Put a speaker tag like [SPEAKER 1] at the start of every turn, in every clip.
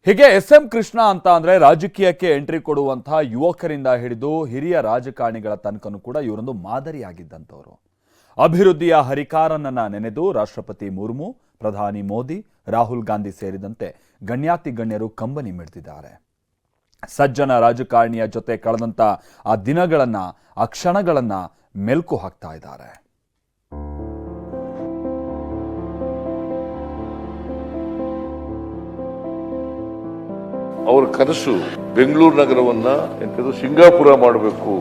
[SPEAKER 1] ಹೀಗೆ ಎಸ್.ಎಂ. ಕೃಷ್ಣ ಅಂತ ಅಂದ್ರೆ ರಾಜಕೀಯಕ್ಕೆ ಎಂಟ್ರಿ ಕೊಡುವಂತಹ ಯುವಕರಿಂದ ಹಿಡಿದು ಹಿರಿಯ ರಾಜಕಾರಣಿಗಳ ತನಕನೂ ಕೂಡ ಇವರೊಂದು ಮಾದರಿಯಾಗಿದ್ದಂಥವರು. ಅಭಿವೃದ್ಧಿಯ ಹರಿಕಾರನನ್ನ ನೆನೆದು ರಾಷ್ಟ್ರಪತಿ ಮುರ್ಮು, ಪ್ರಧಾನಿ ಮೋದಿ, ರಾಹುಲ್ ಗಾಂಧಿ ಸೇರಿದಂತೆ ಗಣ್ಯಾತಿ ಗಣ್ಯರು ಕಂಬನಿ ಮಿಡ್ತಿದ್ದಾರೆ. ಸಜ್ಜನ ರಾಜಕಾರಣಿಯ ಜೊತೆ ಕಳೆದಂತ ಆ ದಿನಗಳನ್ನ, ಆ ಕ್ಷಣಗಳನ್ನ ಮೆಲ್ಕು ಹಾಕ್ತಾ ಇದ್ದಾರೆ.
[SPEAKER 2] ಅವರ ಕನಸು ಬೆಂಗಳೂರು ನಗರವನ್ನ ಸಿಂಗಾಪುರ ಮಾಡಬೇಕು.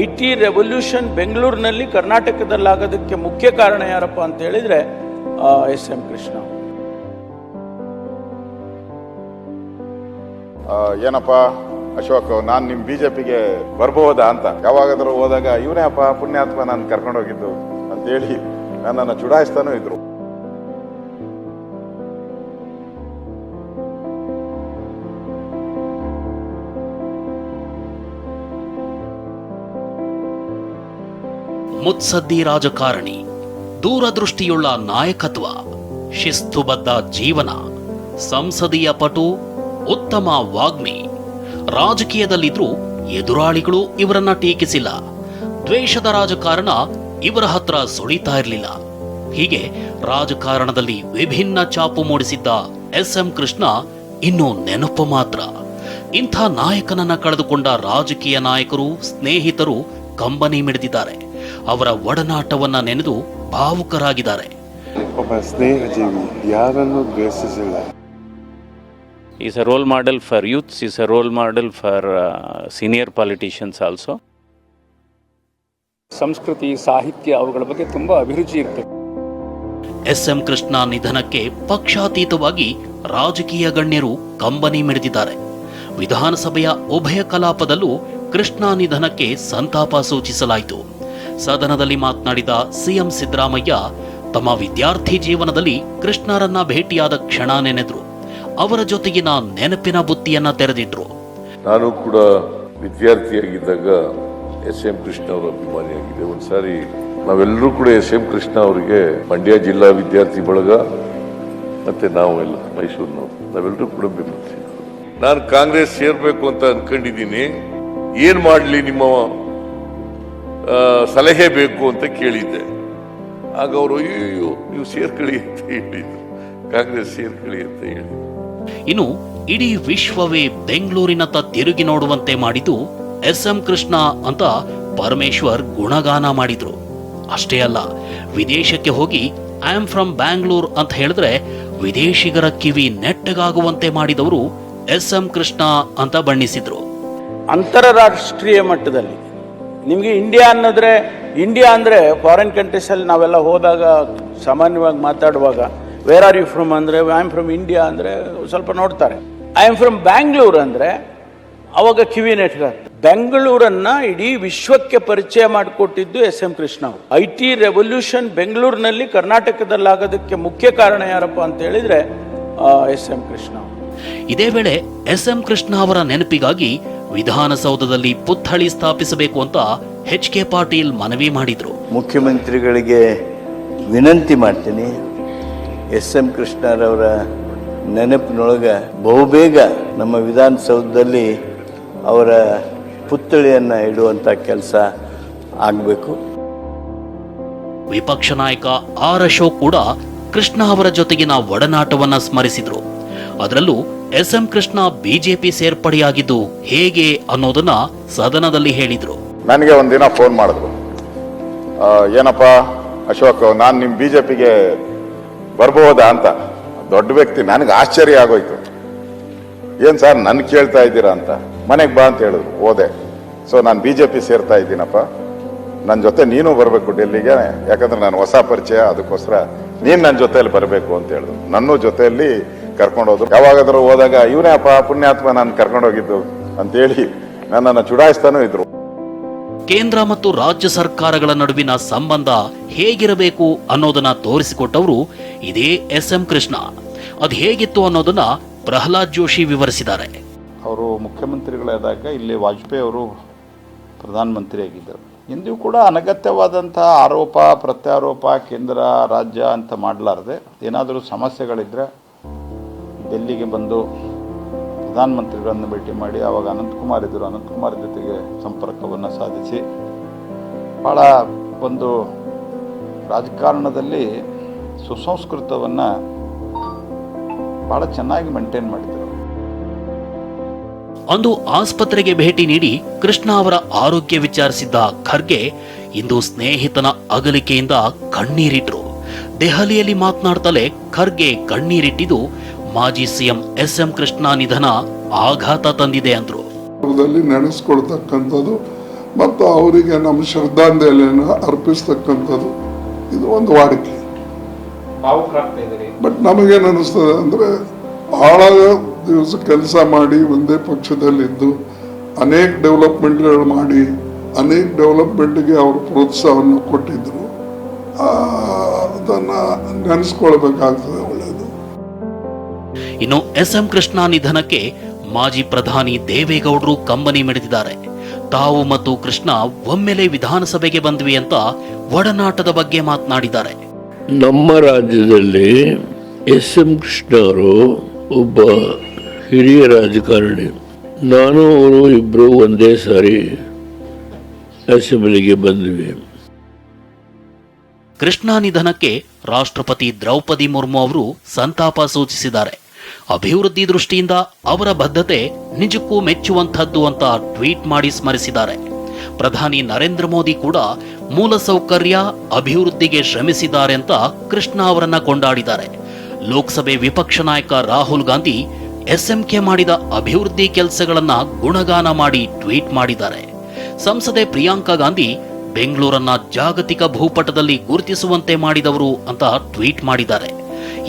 [SPEAKER 3] IT ರೆವಲ್ಯೂಷನ್ ಬೆಂಗಳೂರಿನಲ್ಲಿ ಕರ್ನಾಟಕದಲ್ಲಾಗೋದಕ್ಕೆ ಮುಖ್ಯ ಕಾರಣ ಯಾರಪ್ಪ ಅಂತ ಹೇಳಿದ್ರೆ ಎಸ್.ಎಂ. ಕೃಷ್ಣ.
[SPEAKER 4] ಏನಪ್ಪ ಅಶೋಕ್, ನಾನ್ ನಿಮ್ ಬಿಜೆಪಿಗೆ ಬರ್ಬಹುದಾ ಅಂತ ಯಾವಾಗಾದ್ರೂ ಹೋದಾಗ ಇವನೇ ಅಪ್ಪ ಪುಣ್ಯಾತ್ಮ ನಾನು ಕರ್ಕೊಂಡೋಗಿದ್ದು ಅಂತ ಹೇಳಿ ನನ್ನನ್ನು ಚುಡಾಯಿಸ್ತಾನೂ ಇದ್ರು.
[SPEAKER 5] ಮುತ್ಸದ್ದಿ ರಾಜಕಾರಣಿ, ದೂರದೃಷ್ಟಿಯುಳ್ಳ ನಾಯಕತ್ವ, ಶಿಸ್ತುಬದ್ಧ ಜೀವನ, ಸಂಸದೀಯ ಪಟು, ಉತ್ತಮ ವಾಗ್ಮಿ. ರಾಜಕೀಯದಲ್ಲಿದ್ರೂ ಎದುರಾಳಿಗಳು ಇವರನ್ನ ಟೀಕಿಸಿಲ್ಲ. ದ್ವೇಷದ ರಾಜಕಾರಣ ಇವರ ಹತ್ರ ಸುಳಿತಾ ಇರಲಿಲ್ಲ. ಹೀಗೆ ರಾಜಕಾರಣದಲ್ಲಿ ವಿಭಿನ್ನ ಛಾಪು ಮೂಡಿಸಿದ್ದ ಎಸ್.ಎಂ. ಕೃಷ್ಣ ಇನ್ನು ನೆನಪು ಮಾತ್ರ. ಇಂಥ ನಾಯಕನನ್ನ ಕಳೆದುಕೊಂಡ ರಾಜಕೀಯ ನಾಯಕರು, ಸ್ನೇಹಿತರು ಕಂಬನಿ ಮಿಡಿದಿದ್ದಾರೆ. ಅವರ ಒಡನಾಟವನ್ನ ನೆನೆದು ಭಾವುಕರಾಗಿದ್ದಾರೆ.
[SPEAKER 6] ಒಬ್ಬ ಸ್ನೇಹ ಜೀವಿ, ಯಾರನ್ನು ದ್ವೇಷಿಸಿಲ್ಲ.
[SPEAKER 7] He's a role model for youths, he's a role model for senior politicians also.
[SPEAKER 8] ಸಂಸ್ಕೃತಿ, ಸಾಹಿತ್ಯ ಅವುಗಳ ಬಗ್ಗೆ ತುಂಬಾ ಅಭಿರುಚಿ ಇರ್ತದೆ.
[SPEAKER 5] ಎಸ್.ಎಂ. ಕೃಷ್ಣ ನಿಧನಕ್ಕೆ ಪಕ್ಷಾತೀತವಾಗಿ ರಾಜಕೀಯ ಗಣ್ಯರು ಕಂಬನಿ ಮಿಡಿದಿದ್ದಾರೆ. ವಿಧಾನಸಭೆಯ ಉಭಯ ಕಲಾಪದಲ್ಲೂ ಕೃಷ್ಣ ನಿಧನಕ್ಕೆ ಸಂತಾಪ ಸೂಚಿಸಲಾಯಿತು. ಸದನದಲ್ಲಿ ಮಾತನಾಡಿದ ಸಿಎಂ ಸಿದ್ದರಾಮಯ್ಯ ತಮ್ಮ ವಿದ್ಯಾರ್ಥಿ ಜೀವನದಲ್ಲಿ ಕೃಷ್ಣರನ್ನ ಭೇಟಿಯಾದ ಕ್ಷಣ ನೆನೆದ್ರು. ಅವರ ಜೊತೆಗಿನ ನೆನಪಿನ ಬುತ್ತಿಯನ್ನ ತೆರೆದಿಟ್ರು.
[SPEAKER 2] ನಾನು ಕೂಡ ವಿದ್ಯಾರ್ಥಿಯಾಗಿದ್ದಾಗ ಎಸ್.ಎಂ. ಕೃಷ್ಣ ಅವರ ಅಭಿಮಾನಿಯಾಗಿದೆ. ಒಂದ್ಸಾರಿ ನಾವೆಲ್ಲರೂ ಕೂಡ ಎಸ್.ಎಂ. ಕೃಷ್ಣ ಅವರಿಗೆ ಮಂಡ್ಯ ಜಿಲ್ಲಾ ವಿದ್ಯಾರ್ಥಿ ಬಳಗ ಮತ್ತೆ ನಾವೆಲ್ಲ ಮೈಸೂರಿನವರು ನಾವೆಲ್ಲರೂ ಕೂಡ ಬೆಂಬಲಿಸಿದ್ರು. ನಾನು ಕಾಂಗ್ರೆಸ್ ಸೇರ್ಬೇಕು ಅಂತ ಅನ್ಕೊಂಡಿದ್ದೀನಿ, ಏನ್ ಮಾಡ್ಲಿ, ನಿಮ್ಮ ಸಲಹೆ ಬೇಕು ಅಂತ ಕೇಳಿದ್ದೆ. ಆಗ ಅವರು ಅಯ್ಯೋ ನೀವು ಸೇರ್ಕೊಳ್ಳಿ ಅಂತ ಹೇಳಿದ್ರು, ಕಾಂಗ್ರೆಸ್ ಸೇರ್ಕೊಳ್ಳಿ ಅಂತ ಹೇಳಿದ್ರು.
[SPEAKER 5] ಇನ್ನು ಇಡೀ ವಿಶ್ವವೇ ಬೆಂಗಳೂರಿನತ್ತ ತಿರುಗಿ ನೋಡುವಂತೆ ಮಾಡಿದ್ದು ಎಸ್.ಎಂ. ಕೃಷ್ಣ ಅಂತ ಪರಮೇಶ್ವರ್ ಗುಣಗಾನ ಮಾಡಿದ್ರು. ಅಷ್ಟೇ ಅಲ್ಲ, ವಿದೇಶಕ್ಕೆ ಹೋಗಿ ಐ ಆಮ್ ಫ್ರಮ್ ಬ್ಯಾಂಗ್ಳೂರ್ ಅಂತ ಹೇಳಿದ್ರೆ ವಿದೇಶಿಗರ ಕಿವಿ ನೆಟ್ಟಗಾಗುವಂತೆ ಮಾಡಿದವರು ಎಸ್.ಎಂ. ಕೃಷ್ಣ ಅಂತ ಬಣ್ಣಿಸಿದ್ರು.
[SPEAKER 3] ಅಂತಾರಾಷ್ಟ್ರೀಯ ಮಟ್ಟದಲ್ಲಿ ನಿಮಗೆ ಇಂಡಿಯಾ ಅಂದ್ರೆ ಫಾರಿನ್ ಕಂಟ್ರೀಸ್ ಅಲ್ಲಿ ನಾವೆಲ್ಲ ಹೋದಾಗ ಸಾಮಾನ್ಯವಾಗಿ ಮಾತಾಡುವಾಗ ವೇರ್ ಆರ್ ಯು ಫ್ರಮ್ ಅಂದ್ರೆ ಐ ಆಮ್ ಫ್ರಮ್ ಇಂಡಿಯಾ ಅಂದ್ರೆ ಸ್ವಲ್ಪ ನೋಡ್ತಾರೆ. ಐ ಆಮ್ ಫ್ರಮ್ ಬ್ಯಾಂಗ್ಳೂರ್ ಅಂದ್ರೆ ಅವಾಗ ಕಿವಿ ನೆಟ್ಗಾಗ್ತದೆ. ಬೆಂಗಳೂರನ್ನ ಇಡೀ ವಿಶ್ವಕ್ಕೆ ಪರಿಚಯ ಮಾಡಿಕೊಟ್ಟಿದ್ದು ಎಸ್.ಎಂ. ಕೃಷ್ಣ ಅವರು. IT ರೆವಲ್ಯೂಷನ್ ಬೆಂಗಳೂರಿನಲ್ಲಿ ಕರ್ನಾಟಕದಲ್ಲಾಗೋದಕ್ಕೆ ಮುಖ್ಯ ಕಾರಣ ಯಾರಪ್ಪ ಅಂತ ಹೇಳಿದ್ರೆ ಎಸ್.ಎಂ. ಕೃಷ್ಣ.
[SPEAKER 5] ಇದೇ ವೇಳೆ ಎಸ್.ಎಂ. ಕೃಷ್ಣ ಅವರ ನೆನಪಿಗಾಗಿ ವಿಧಾನಸೌಧದಲ್ಲಿ ಪುತ್ಥಳಿ ಸ್ಥಾಪಿಸಬೇಕು ಅಂತ H.K. ಪಾಟೀಲ್ ಮನವಿ ಮಾಡಿದ್ರು.
[SPEAKER 9] ಮುಖ್ಯಮಂತ್ರಿಗಳಿಗೆ ವಿನಂತಿ ಮಾಡ್ತೀನಿ, ಎಸ್.ಎಂ. ಕೃಷ್ಣರವರ ನೆನಪಿನೊಳಗ ಬಹುಬೇಗ ನಮ್ಮ ವಿಧಾನಸೌಧದಲ್ಲಿ ಅವರ ಪುತ್ಥಳಿಯನ್ನ ಇಡುವಂತ ಕೆಲಸ ಆಗಬೇಕು.
[SPEAKER 5] ವಿಪಕ್ಷ ನಾಯಕ ಆರ್ ಅಶೋಕ್ ಕೂಡ ಕೃಷ್ಣ ಅವರ ಜೊತೆಗಿನ ಒಡನಾಟವನ್ನ ಸ್ಮರಿಸಿದ್ರು. ಅದರಲ್ಲೂ ಎಸ್.ಎಂ. ಕೃಷ್ಣ ಬಿಜೆಪಿ ಸೇರ್ಪಡೆಯಾಗಿದ್ದು ಹೇಗೆ ಅನ್ನೋದನ್ನ ಸದನದಲ್ಲಿ ಹೇಳಿದ್ರು.
[SPEAKER 4] ನನಗೆ ಒಂದಿನ ಫೋನ್ ಮಾಡಿದ್ರು, ಏನಪ್ಪ ಅಶೋಕ್, ನಾನ್ ನಿಮ್ ಬಿಜೆಪಿಗೆ ಬರ್ಬಹುದಾ ಅಂತ. ದೊಡ್ಡ ವ್ಯಕ್ತಿ, ನನಗೆ ಆಶ್ಚರ್ಯ ಆಗೋಯ್ತು. ಏನ್ ಸರ್ ನನ್ ಕೇಳ್ತಾ ಇದ್ದೀರಾ ಅಂತ. ಮನೆಗೆ ಬಾ ಅಂತ ಹೇಳಿದ್ರು, ಹೋದೆ. ಸೊ ನಾನು ಬಿಜೆಪಿ ಸೇರ್ತಾ ಇದ್ದೀನಪ್ಪ, ನನ್ನ ಜೊತೆ ನೀನು ಬರಬೇಕು ಡೆಲ್ಲಿಗೆ, ಯಾಕಂದ್ರೆ ನಾನು ಹೊಸ ಪರಿಚಯ, ಅದಕ್ಕೋಸ್ಕರ ನೀನ್ ನನ್ನ ಜೊತೆಯಲ್ಲಿ ಬರಬೇಕು ಅಂತ ಹೇಳಿದ್ರು. ನನ್ನ ಜೊತೆಯಲ್ಲಿ ಕರ್ಕೊಂಡೋದ್ರು. ಯಾವಾಗಾದ್ರೂ ಹೋದಾಗ ಇವನೇ ಅಪ್ಪ ಪುಣ್ಯಾತ್ಮ ನಾನು ಕರ್ಕೊಂಡೋಗಿದ್ದು ಅಂತ ಹೇಳಿ ನನ್ನನ್ನು ಚುಡಾಯಿಸ್ತಾನೂ ಇದ್ರು.
[SPEAKER 5] ಕೇಂದ್ರ ಮತ್ತು ರಾಜ್ಯ ಸರ್ಕಾರಗಳ ನಡುವಿನ ಸಂಬಂಧ ಹೇಗಿರಬೇಕು ಅನ್ನೋದನ್ನ ತೋರಿಸಿಕೊಟ್ಟವರು ಇದೇ ಎಸ್.ಎಂ. ಕೃಷ್ಣ. ಅದು ಹೇಗಿತ್ತು ಅನ್ನೋದನ್ನ ಪ್ರಹ್ಲಾದ್ ಜೋಶಿ ವಿವರಿಸಿದ್ದಾರೆ.
[SPEAKER 10] ಅವರು ಮುಖ್ಯಮಂತ್ರಿಗಳಾದಾಗ ಇಲ್ಲಿ ವಾಜಪೇಯಿ ಅವರು ಪ್ರಧಾನಮಂತ್ರಿ ಆಗಿದ್ದರು.
[SPEAKER 4] ಎಂದೂ ಕೂಡ ಅನಗತ್ಯವಾದಂಥ ಆರೋಪ ಪ್ರತ್ಯಾರೋಪ ಕೇಂದ್ರ ರಾಜ್ಯ ಅಂತ ಮಾಡಲಾರದೆ ಏನಾದರೂ ಸಮಸ್ಯೆಗಳಿದ್ದರೆ ಡೆಲ್ಲಿಗೆ ಬಂದು ಪ್ರಧಾನಮಂತ್ರಿಗಳನ್ನು ಭೇಟಿ ಮಾಡಿ, ಆವಾಗ ಅನಂತಕುಮಾರ್ ಇದ್ದರು, ಅನಂತಕುಮಾರ್ ಜೊತೆಗೆ ಸಂಪರ್ಕವನ್ನು ಸಾಧಿಸಿ ಭಾಳ ಒಂದು ರಾಜಕಾರಣದಲ್ಲಿ ಸುಸಂಸ್ಕೃತವನ್ನು ಭಾಳ ಚೆನ್ನಾಗಿ ಮೇಂಟೈನ್ ಮಾಡಿದರು.
[SPEAKER 5] ಅಂದು ಆಸ್ಪತ್ರೆಗೆ ಭೇಟಿ ನೀಡಿ ಕೃಷ್ಣ ಅವರ ಆರೋಗ್ಯ ವಿಚಾರಿಸಿದ್ದ ಖರ್ಗೆ ಇಂದು ಸ್ನೇಹಿತನ ಅಗಲಿಕೆಯಿಂದ ಕಣ್ಣೀರಿಟ್ರು. ದೆಹಲಿಯಲ್ಲಿ ಮಾತನಾಡ್ತಲೇ ಖರ್ಗೆ ಕಣ್ಣೀರಿಟ್ಟಿದ್ದು ಮಾಜಿ ಸಿಎಂ ಎಸ್.ಎಂ. ಕೃಷ್ಣ ನಿಧನ ಆಘಾತ ತಂದಿದೆ ಅಂದ್ರು.
[SPEAKER 6] ನೆನೆಸ್ಕೊಳ್ತಕ್ಕಂಥದ್ದು ಮತ್ತು ಅವರಿಗೆ ನಮ್ಮ ಶ್ರದ್ಧಾಂಜಲಿಯನ್ನು ಅರ್ಪಿಸ್ತಕ್ಕಂಥದ್ದು ಇದು ಒಂದು ವಾಡಿಕೆ. ಬಟ್ ನಮಗೇನು ಅನಿಸ್ತದೆ ಅಂದರೆ ಬಹಳ ದಿವಸ ಕೆಲಸ ಮಾಡಿ ಒಂದೇ ಪಕ್ಷದಲ್ಲಿದ್ದು ಅನೇಕ ಡೆವಲಪ್ಮೆಂಟ್ಗಳು ಮಾಡಿ ಅನೇಕ ಡೆವಲಪ್ಮೆಂಟ್ಗೆ ಅವರು ಪ್ರೋತ್ಸಾಹವನ್ನು ಕೊಟ್ಟಿದ್ದರು. ಅದನ್ನು ನೆನೆಸ್ಕೊಳ್ಬೇಕಾಗ್ತದೆ. ಒಳ್ಳೆಯದು.
[SPEAKER 5] ಇನ್ನು ಎಸ್.ಎಂ. ಕೃಷ್ಣ ನಿಧನಕ್ಕೆ ಮಾಜಿ ಪ್ರಧಾನಿ ದೇವೇಗೌಡರು ಕಂಬನಿ ಮಿಡಿದಿದ್ದಾರೆ. ತಾವು ಮತ್ತು ಕೃಷ್ಣ ಒಮ್ಮೆಲೆ ವಿಧಾನಸಭೆಗೆ ಬಂದ್ವಿ ಅಂತ ಒಡನಾಟದ ಬಗ್ಗೆ ಮಾತನಾಡಿದ್ದಾರೆ.
[SPEAKER 10] ನಮ್ಮ ರಾಜ್ಯದಲ್ಲಿ ಎಸ್.ಎಂ. ಕೃಷ್ಣ ಅವರು ಒಬ್ಬ ಹಿರಿಯ ರಾಜಕಾರಣಿ. ನಾನು ಅವರು ಇಬ್ಬರು ಒಂದೇ ಸಾರಿ ಅಸೆಂಬ್ಲಿಗೆ ಬಂದ್ವಿ.
[SPEAKER 5] ಕೃಷ್ಣ ನಿಧನಕ್ಕೆ ರಾಷ್ಟ್ರಪತಿ ದ್ರೌಪದಿ ಮುರ್ಮು ಅವರು ಸಂತಾಪ ಸೂಚಿಸಿದ್ದಾರೆ. ಅಭಿವೃದ್ಧಿ ದೃಷ್ಟಿಯಿಂದ ಅವರ ಬದ್ಧತೆ ನಿಜಕ್ಕೂ ಮೆಚ್ಚುವಂತಹದ್ದು ಅಂತ ಟ್ವೀಟ್ ಮಾಡಿ ಸ್ಮರಿಸಿದ್ದಾರೆ. ಪ್ರಧಾನಿ ನರೇಂದ್ರ ಮೋದಿ ಕೂಡ ಮೂಲಸೌಕರ್ಯ ಅಭಿವೃದ್ಧಿಗೆ ಶ್ರಮಿಸಿದ್ದಾರೆ ಅಂತ ಕೃಷ್ಣ ಅವರನ್ನ ಕೊಂಡಾಡಿದ್ದಾರೆ. ಲೋಕಸಭೆ ವಿಪಕ್ಷ ನಾಯಕ ರಾಹುಲ್ ಗಾಂಧಿ ಎಸ್ಎಂಕೆ ಮಾಡಿದ ಅಭಿವೃದ್ಧಿ ಕೆಲಸಗಳನ್ನ ಗುಣಗಾನ ಮಾಡಿ ಟ್ವೀಟ್ ಮಾಡಿದ್ದಾರೆ. ಸಂಸದೆ ಪ್ರಿಯಾಂಕಾ ಗಾಂಧಿ ಬೆಂಗಳೂರನ್ನ ಜಾಗತಿಕ ಭೂಪಟದಲ್ಲಿ ಗುರುತಿಸುವಂತೆ ಮಾಡಿದವರು ಅಂತ ಟ್ವೀಟ್ ಮಾಡಿದ್ದಾರೆ.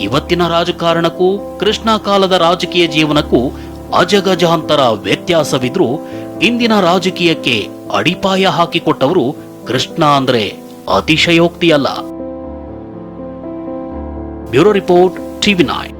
[SPEAKER 5] ಇವತ್ತಿನ ರಾಜಕಾರಣಕ್ಕೂ ಕೃಷ್ಣ ಕಾಲದ ರಾಜಕೀಯ ಜೀವನಕ್ಕೂ ಅಜಗಜಾಂತರ ವ್ಯತ್ಯಾಸವಿದ್ರೂ ಇಂದಿನ ರಾಜಕೀಯಕ್ಕೆ ಅಡಿಪಾಯ ಹಾಕಿಕೊಟ್ಟವರು ಕೃಷ್ಣ ಅಂದ್ರೆ ಅತಿಶಯೋಕ್ತಿಯಲ್ಲ. Bureau report, TV9.